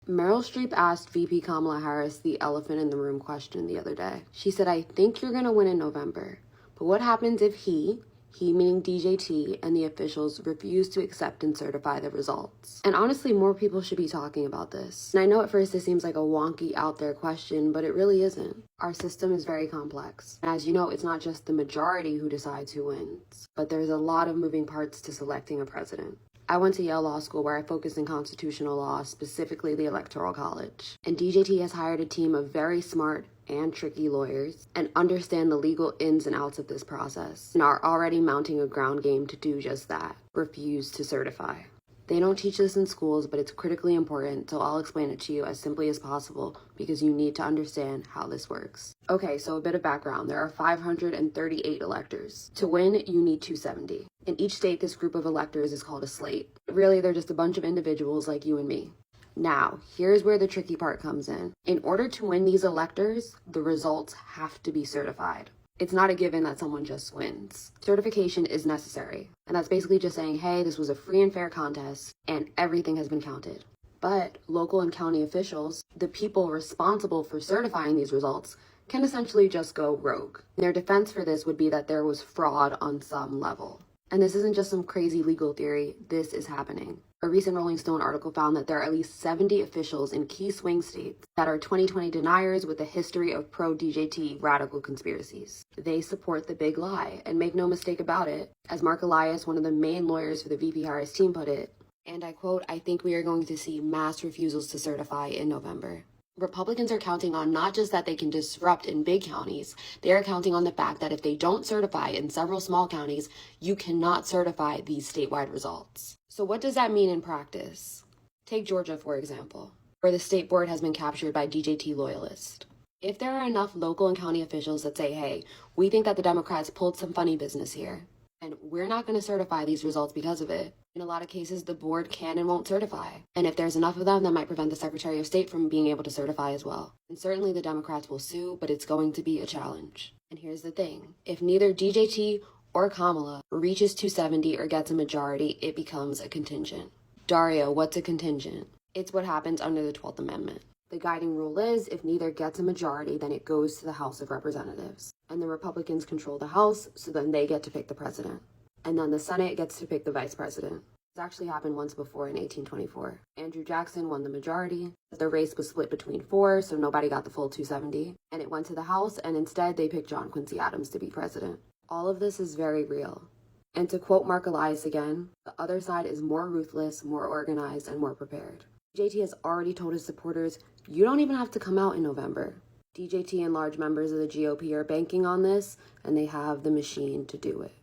Meryl Streep asked VP Kamala Harris the elephant in the room question the other day. She said, I think you're going to win in November, but what happens if he meaning DJT, and the officials refuse to accept and certify the results? And honestly, more people should be talking about this. And I know at first this seems like a wonky out there question, but it really isn't. Our system is very complex. And as you know, it's not just the majority who decides who wins, but there's a lot of moving parts to selecting a president. I went to Yale Law School where I focused in constitutional law, specifically the Electoral College. And DJT has hired a team of very smart and tricky lawyers and understand the legal ins and outs of this process and are already mounting a ground game to do just that, refuse to certify. They don't teach this in schools, but it's critically important, so I'll explain it to you as simply as possible because you need to understand how this works. Okay, so a bit of background. There are 538 electors. To win, you need 270. In each state, this group of electors is called a slate. Really, they're just a bunch of individuals like you and me. Now, here's where the tricky part comes in. In order to win these electors, the results have to be certified. It's not a given that someone just wins. Certification is necessary, and that's basically just saying, hey, this was a free and fair contest, and everything has been counted. But local and county officials, the people responsible for certifying these results, can essentially just go rogue. Their defense for this would be that there was fraud on some level. And this isn't just some crazy legal theory, this is happening. A recent Rolling Stone article found that there are at least 70 officials in key swing states that are 2020 deniers with a history of pro-DJT radical conspiracies. They support the big lie, and make no mistake about it, as Mark Elias, one of the main lawyers for the VP Harris team, put it, and I quote, I think we are going to see mass refusals to certify in November. Republicans are counting on not just that they can disrupt in big counties, they are counting on the fact that if they don't certify in several small counties, you cannot certify these statewide results. So what does that mean in practice? Take Georgia, for example, where the state board has been captured by DJT loyalists. If there are enough local and county officials that say, hey, we think that the Democrats pulled some funny business here, and we're not going to certify these results because of it, in a lot of cases, the board can and won't certify. And if there's enough of them, that might prevent the Secretary of State from being able to certify as well. And certainly the Democrats will sue, but it's going to be a challenge. And here's the thing. If neither DJT or Kamala reaches 270 or gets a majority, it becomes a contingent. Dario, what's a contingent? It's what happens under the 12th Amendment. The guiding rule is if neither gets a majority, then it goes to the House of Representatives. And the Republicans control the House, so then they get to pick the president. And then the Senate gets to pick the vice president. This actually happened once before in 1824. Andrew Jackson won the majority. The race was split between 4, so nobody got the full 270. And it went to the House, and instead they picked John Quincy Adams to be president. All of this is very real. And to quote Mark Elias again, the other side is more ruthless, more organized, and more prepared. DJT has already told his supporters, you don't even have to come out in November. DJT and large members of the GOP are banking on this, and they have the machine to do it.